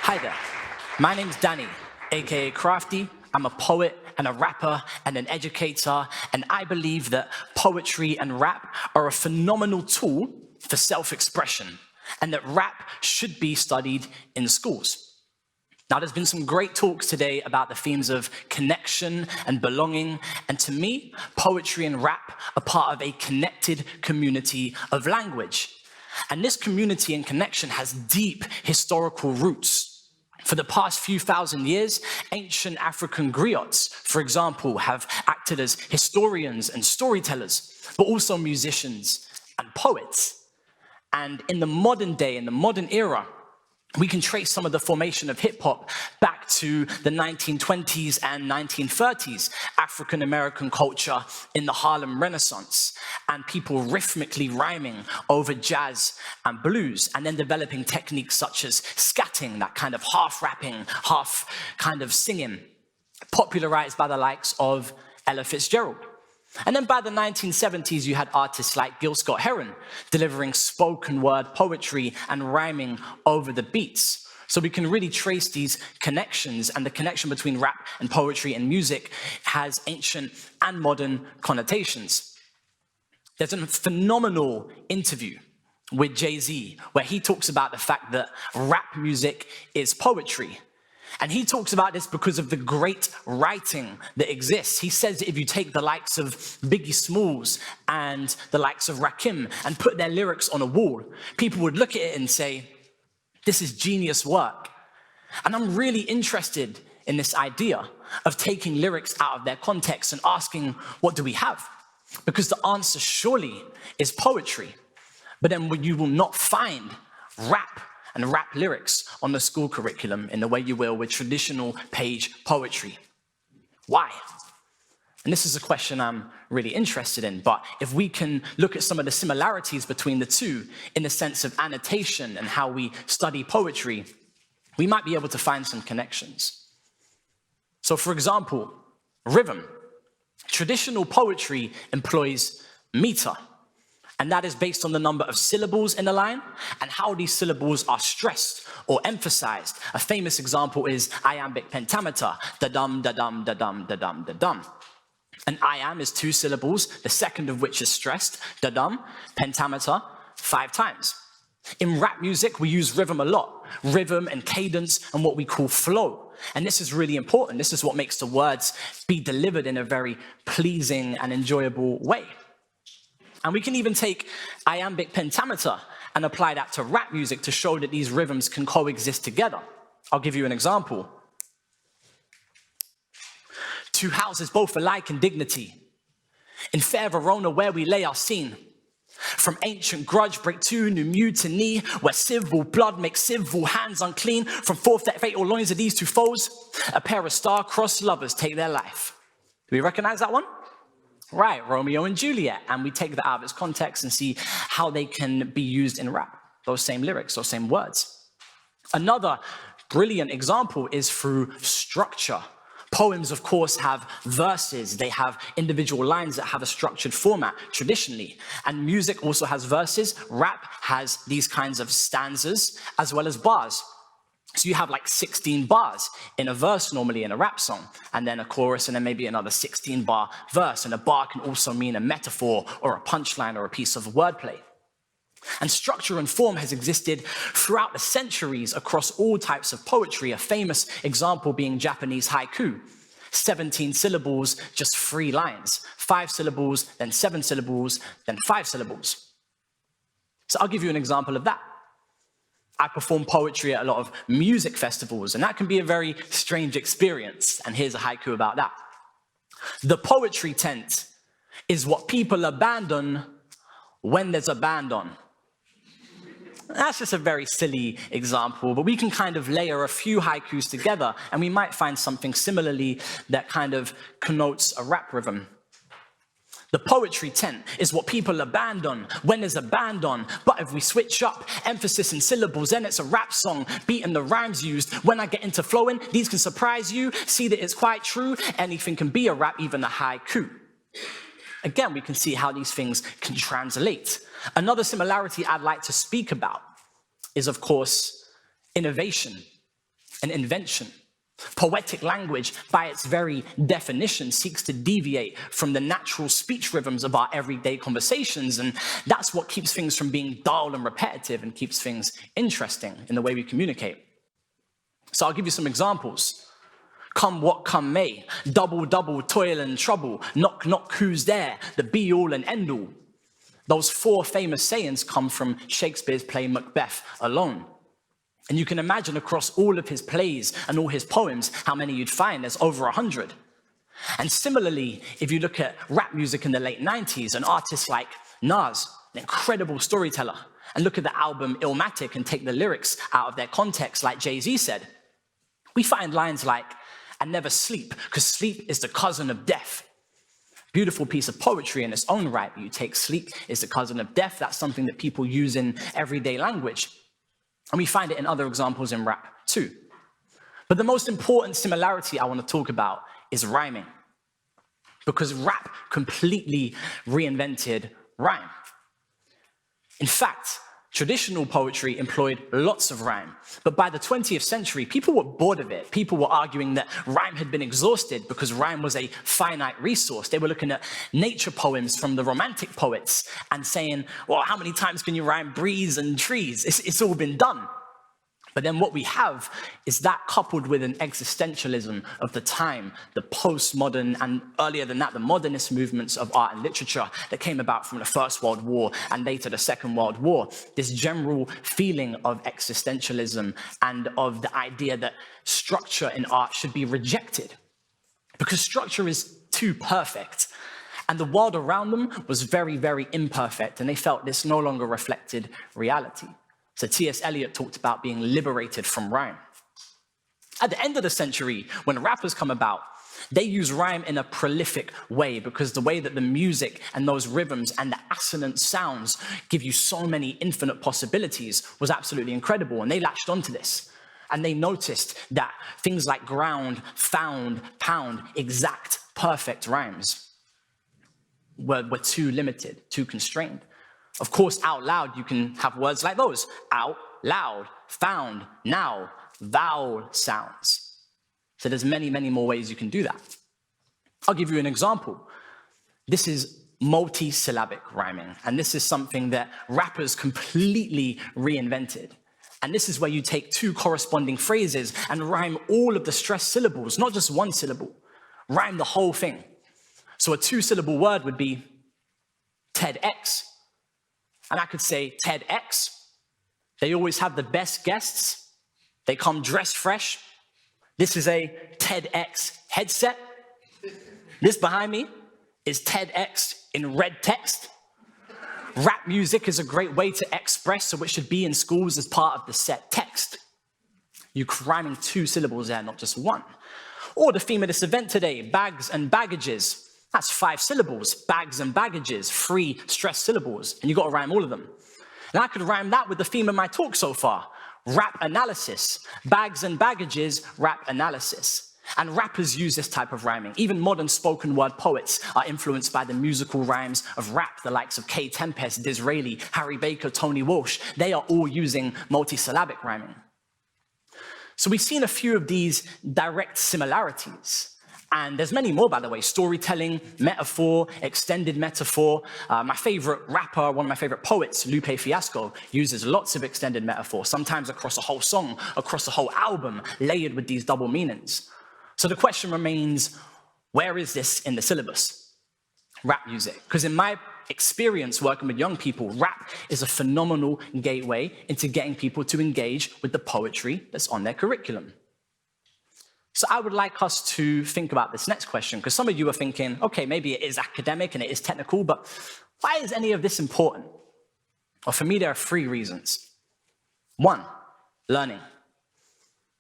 Hi there, my name's Danny, aka Craft-D. I'm a poet and a rapper and an educator, and I believe that poetry and rap are a phenomenal tool for self-expression, and that rap should be studied in schools. Now, there's been some great talks today about the themes of connection and belonging, and to me, poetry and rap are part of a connected community of language. And this community and connection has deep historical roots. For the past few thousand years, ancient African griots, for example, have acted as historians and storytellers, but also musicians and poets. And in the modern day, in the modern era, we can trace some of the formation of hip-hop back to the 1920s and 1930s, African-American culture in the Harlem Renaissance, and people rhythmically rhyming over jazz and blues, and then developing techniques such as scatting, that kind of half-rapping, half kind of singing, popularized by the likes of Ella Fitzgerald. And then by the 1970s, you had artists like Gil Scott-Heron delivering spoken word poetry and rhyming over the beats. So we can really trace these connections, and the connection between rap and poetry and music has ancient and modern connotations. There's a phenomenal interview with Jay-Z where he talks about the fact that rap music is poetry. And he talks about this because of the great writing that exists. He says that if you take the likes of Biggie Smalls and the likes of Rakim and put their lyrics on a wall, people would look at it and say, this is genius work. And I'm really interested in this idea of taking lyrics out of their context and asking, what do we have? Because the answer surely is poetry. But then you will not find rap and rap lyrics on the school curriculum in the way you will with traditional page poetry. Why? And this is a question I'm really interested in, but if we can look at some of the similarities between the two in the sense of annotation and how we study poetry, we might be able to find some connections. So for example, rhythm. Traditional poetry employs meter, and that is based on the number of syllables in a line and how these syllables are stressed or emphasized. A famous example is iambic pentameter, da-dum, da-dum, da-dum, da-dum, da-dum. An iamb is 2 syllables, the second of which is stressed, da-dum, pentameter, 5 times. In rap music, we use rhythm a lot, rhythm and cadence and what we call flow. And this is really important. This is what makes the words be delivered in a very pleasing and enjoyable way. And we can even take iambic pentameter and apply that to rap music to show that these rhythms can coexist together. I'll give you an example. 2 houses both alike in dignity. In fair Verona where we lay our scene. From ancient grudge break to new mutiny, where civil blood makes civil hands unclean. From forth that fatal loins of these 2 foes, a pair of star-crossed lovers take their life. Do we recognize that one? Right, Romeo and Juliet, and we take that out of its context and see how they can be used in rap, those same lyrics, those same words. Another brilliant example is through structure. Poems, of course, have verses. They have individual lines that have a structured format, traditionally. And music also has verses. Rap has these kinds of stanzas, as well as bars. So you have like 16 bars in a verse normally in a rap song, and then a chorus, and then maybe another 16-bar verse. And a bar can also mean a metaphor or a punchline or a piece of wordplay. And structure and form has existed throughout the centuries across all types of poetry, a famous example being Japanese haiku. 17 syllables, just 3 lines. 5 syllables, then 7 syllables, then 5 syllables. So I'll give you an example of that. I perform poetry at a lot of music festivals, and that can be a very strange experience. And here's a haiku about that. The poetry tent is what people abandon when there's a band on. That's just a very silly example, but we can kind of layer a few haikus together, and we might find something similarly that kind of connotes a rap rhythm. The poetry tent is what people abandon when there's a band on. But if we switch up emphasis and syllables, then it's a rap song, beat and the rhymes used. When I get into flowing, these can surprise you. See that it's quite true. Anything can be a rap, even a haiku. Again, we can see how these things can translate. Another similarity I'd like to speak about is, of course, innovation. an invention. Poetic language, by its very definition, seeks to deviate from the natural speech rhythms of our everyday conversations, and that's what keeps things from being dull and repetitive and keeps things interesting in the way we communicate. So I'll give you some examples. Come what come may, double, double, toil and trouble, knock, knock, who's there, the be-all and end-all. Those 4 famous sayings come from Shakespeare's play Macbeth alone. And you can imagine across all of his plays and all his poems how many you'd find. There's over 100. And similarly, if you look at rap music in the late 90s, an artist like Nas, an incredible storyteller, and look at the album Illmatic and take the lyrics out of their context, like Jay-Z said, we find lines like, "I never sleep, because sleep is the cousin of death." Beautiful piece of poetry in its own right. You take sleep is the cousin of death. That's something that people use in everyday language. And we find it in other examples in rap too. But the most important similarity I want to talk about is rhyming. Because rap completely reinvented rhyme. In fact, traditional poetry employed lots of rhyme. But by the 20th century, people were bored of it. People were arguing that rhyme had been exhausted because rhyme was a finite resource. They were looking at nature poems from the Romantic poets and saying, well, how many times can you rhyme breeze and trees? It's all been done. But then what we have is that coupled with an existentialism of the time, the postmodern, and earlier than that, the modernist movements of art and literature that came about from the First World War and later the Second World War. This general feeling of existentialism and of the idea that structure in art should be rejected because structure is too perfect. And the world around them was very, very imperfect, and they felt this no longer reflected reality. So T.S. Eliot talked about being liberated from rhyme. At the end of the century, when rappers come about, they use rhyme in a prolific way because the way that the music and those rhythms and the assonant sounds give you so many infinite possibilities was absolutely incredible. And they latched onto this. And they noticed that things like ground, found, pound, exact, perfect rhymes were too limited, too constrained. Of course, out loud, you can have words like those. Out, loud, found, now, vowel sounds. So there's many, many more ways you can do that. I'll give you an example. This is multi-syllabic rhyming, and this is something that rappers completely reinvented. And this is where you take 2 corresponding phrases and rhyme all of the stressed syllables, not just one syllable. Rhyme the whole thing. So a 2-syllable word would be TEDx. And I could say TEDx. They always have the best guests. They come dressed fresh. This is a TEDx headset. This behind me is TEDx in red text. Rap music is a great way to express, so it should be in schools as part of the set text. You're rhyming 2 syllables there, not just one. Or the theme of this event today, bags and baggages. That's 5 syllables, bags and baggages, 3 stressed syllables, and you got to rhyme all of them. And I could rhyme that with the theme of my talk so far, rap analysis, bags and baggages, rap analysis. And rappers use this type of rhyming. Even modern spoken word poets are influenced by the musical rhymes of rap, the likes of K. Tempest, Disraeli, Harry Baker, Tony Walsh. They are all using multisyllabic rhyming. So we've seen a few of these direct similarities. And there's many more, by the way, storytelling, metaphor, extended metaphor. My favorite rapper, one of my favorite poets, Lupe Fiasco, uses lots of extended metaphor, sometimes across a whole song, across a whole album, layered with these double meanings. So the question remains, where is this in the syllabus? Rap music. Because in my experience working with young people, rap is a phenomenal gateway into getting people to engage with the poetry that's on their curriculum. So I would like us to think about this next question, because some of you are thinking, okay, maybe it is academic and it is technical, but why is any of this important? Well, for me, there are 3 reasons. 1, learning.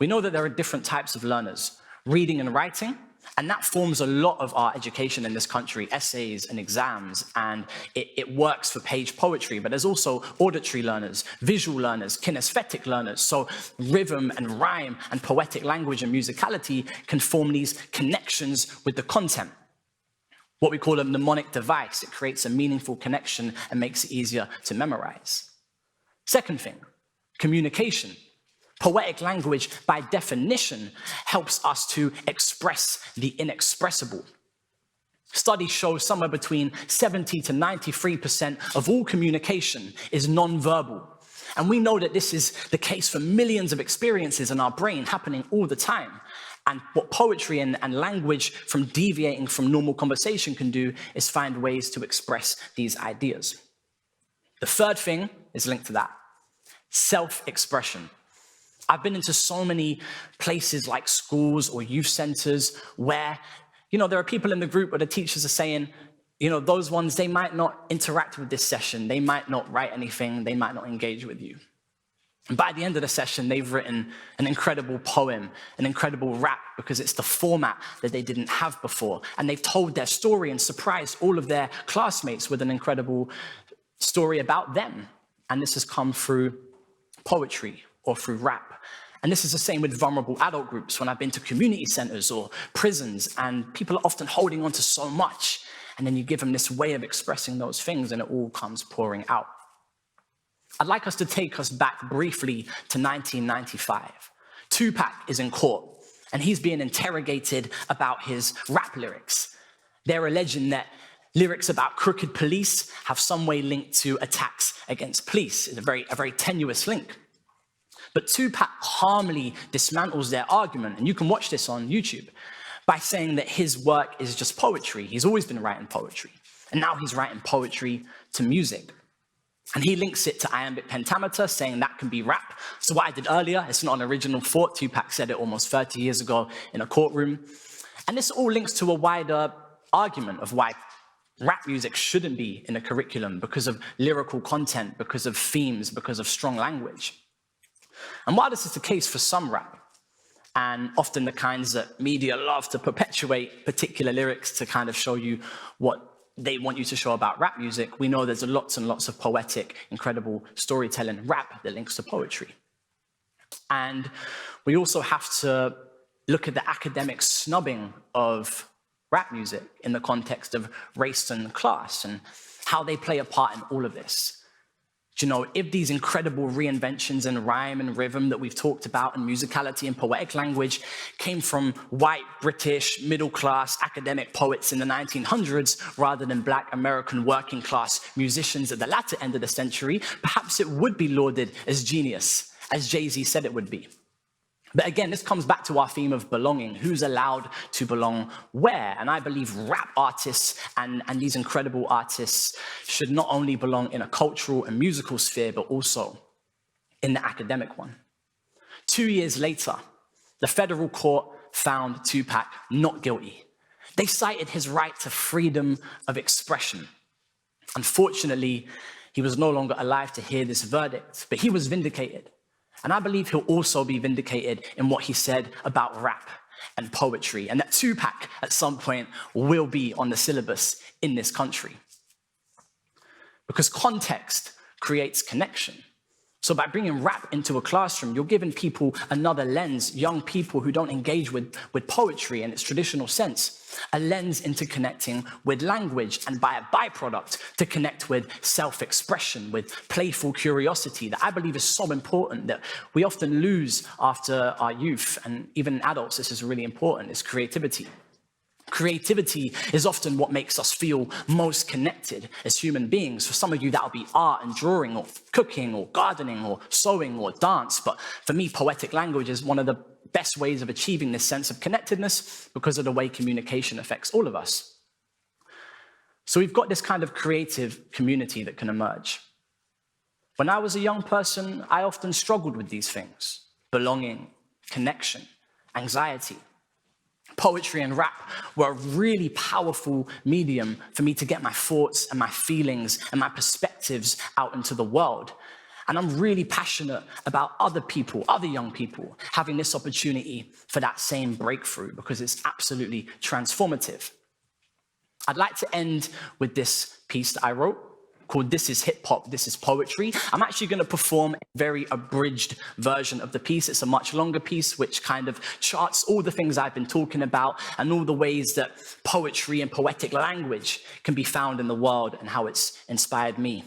We know that there are different types of learners, reading and writing, and that forms a lot of our education in this country, essays and exams, and it works for page poetry, but there's also auditory learners, visual learners, kinesthetic learners. So rhythm and rhyme and poetic language and musicality can form these connections with the content. What we call a mnemonic device. It creates a meaningful connection and makes it easier to memorize. Second thing, communication. Poetic language, by definition, helps us to express the inexpressible. Studies show somewhere between 70 to 93% of all communication is nonverbal. And we know that this is the case for millions of experiences in our brain happening all the time. And what poetry and language from deviating from normal conversation can do is find ways to express these ideas. The third thing is linked to that: self-expression. I've been into so many places like schools or youth centers where, there are people in the group where the teachers are saying, those ones, they might not interact with this session. They might not write anything. They might not engage with you. And by the end of the session, they've written an incredible poem, an incredible rap, because it's the format that they didn't have before. And they've told their story and surprised all of their classmates with an incredible story about them. And this has come through poetry or through rap. And this is the same with vulnerable adult groups. When I've been to community centers or prisons, and people are often holding on to so much, and then you give them this way of expressing those things, and it all comes pouring out. I'd like us to take us back briefly to 1995. Tupac is in court, and he's being interrogated about his rap lyrics. They're alleging that lyrics about crooked police have some way linked to attacks against police. It's a very tenuous link. But Tupac calmly dismantles their argument, and you can watch this on YouTube, by saying that his work is just poetry. He's always been writing poetry, and now he's writing poetry to music. And he links it to iambic pentameter, saying that can be rap. So what I did earlier, it's not an original thought. Tupac said it almost 30 years ago in a courtroom. And this all links to a wider argument of why rap music shouldn't be in a curriculum because of lyrical content, because of themes, because of strong language. And while this is the case for some rap, and often the kinds that media love to perpetuate particular lyrics to kind of show you what they want you to show about rap music, we know there's lots and lots of poetic, incredible storytelling rap that links to poetry. And we also have to look at the academic snubbing of rap music in the context of race and class and how they play a part in all of this. If these incredible reinventions in rhyme and rhythm that we've talked about, and musicality and poetic language, came from white, British, middle-class academic poets in the 1900s, rather than Black American working-class musicians at the latter end of the century, perhaps it would be lauded as genius, as Jay-Z said it would be. But again, this comes back to our theme of belonging. Who's allowed to belong where? And I believe rap artists and these incredible artists should not only belong in a cultural and musical sphere, but also in the academic one. 2 years later, the federal court found Tupac not guilty. They cited his right to freedom of expression. Unfortunately, he was no longer alive to hear this verdict, but he was vindicated. And I believe he'll also be vindicated in what he said about rap and poetry, and that Tupac at some point will be on the syllabus in this country. Because context creates connection. So by bringing rap into a classroom, you're giving people another lens, young people who don't engage with poetry in its traditional sense, a lens into connecting with language, and by a byproduct, to connect with self-expression, with playful curiosity that I believe is so important that we often lose after our youth, and even adults, this is really important, is creativity. Creativity is often what makes us feel most connected as human beings. For some of you, that'll be art and drawing, or cooking, or gardening, or sewing, or dance. But for me, poetic language is one of the best ways of achieving this sense of connectedness because of the way communication affects all of us. So we've got this kind of creative community that can emerge. When I was a young person, I often struggled with these things: belonging, connection, anxiety. Poetry and rap were a really powerful medium for me to get my thoughts and my feelings and my perspectives out into the world. And I'm really passionate about other people, other young people, having this opportunity for that same breakthrough, because it's absolutely transformative. I'd like to end with this piece that I wrote called "This is Hip Hop, This is Poetry." I'm actually going to perform a very abridged version of the piece. It's a much longer piece, which kind of charts all the things I've been talking about and all the ways that poetry and poetic language can be found in the world and how it's inspired me.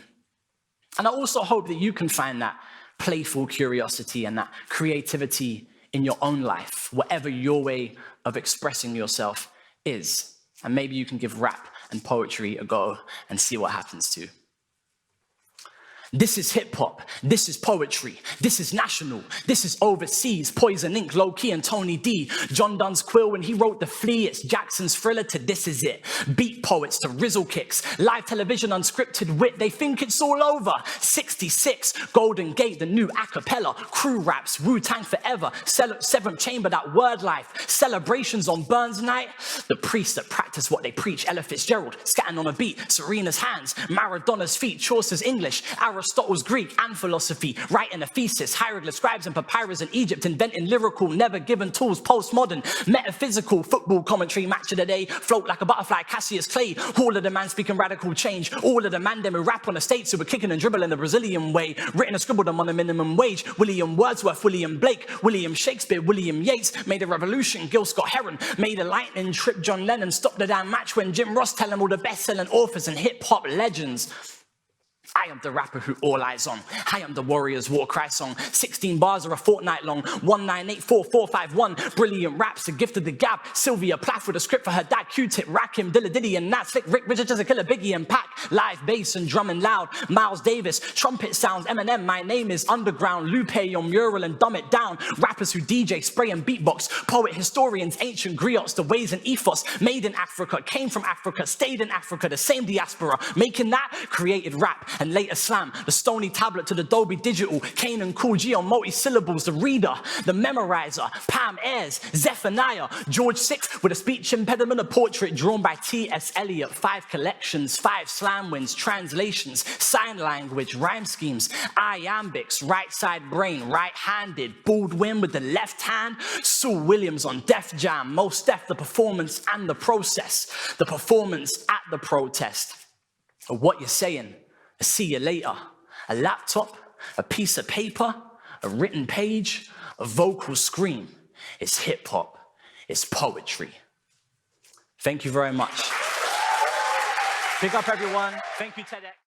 And I also hope that you can find that playful curiosity and that creativity in your own life, whatever your way of expressing yourself is. And maybe you can give rap and poetry a go and see what happens too. This is hip-hop, this is poetry, this is national, this is overseas, Poison Inc, Low-Key and Tony D, John Donne's Quill when he wrote The Flea, it's Jackson's Thriller to This Is It, beat poets to Rizzle kicks, live television unscripted wit, they think it's all over, 66, Golden Gate, the new acapella, crew raps, Wu-Tang Forever, Seventh Chamber, that word life, celebrations on Burns Night, the priests that practice what they preach, Ella Fitzgerald, scatting on a beat, Serena's hands, Maradona's feet, Chaucer's English, Aristotle's Greek and philosophy, writing a thesis, hieroglyph scribes and papyrus in Egypt, inventing lyrical, never given tools, postmodern, metaphysical, football commentary, match of the day, float like a butterfly, Cassius Clay, all of the man speaking radical change, all of the man them who rap on the states who were kicking and dribbling the Brazilian way, written and scribbled them on a minimum wage, William Wordsworth, William Blake, William Shakespeare, William Yeats, made a revolution, Gil Scott-Heron, made a lightning trip, John Lennon, stopped the damn match when Jim Ross tell him all the best-selling authors and hip-hop legends. I am the rapper who all eyes on. I am the warrior's war cry song. 16 bars are a fortnight long. 1984451. Brilliant raps, the gift of the gab. Sylvia Plath with a script for her dad. Q-Tip, Rakim, Dilla Diddy and Nat Slick. Rick Richards as a killer, Biggie and Pac. Live bass and drumming loud. Miles Davis, trumpet sounds. Eminem, my name is Underground. Lupe on mural and dumb it down. Rappers who DJ, spray and beatbox. Poet historians, ancient griots. The ways and ethos. Made in Africa, came from Africa, stayed in Africa. The same diaspora. Making that, created rap. And later slam, the stony tablet to the Dolby Digital, Kane and Cool G on multi-syllables, the reader, the memorizer, Pam Ayres, Zephaniah, George VI with a speech impediment, a portrait drawn by T.S. Eliot, 5 collections, 5 slam wins, translations, sign language, rhyme schemes, iambics, right side brain, right-handed, Baldwin with the left hand, Saul Williams on Def Jam, Most Def, the performance and the process, the performance at the protest, of what you're saying, a see you later, a laptop, a piece of paper, a written page, a vocal scream. It's hip hop, it's poetry. Thank you very much. Big up everyone. Thank you, TEDx.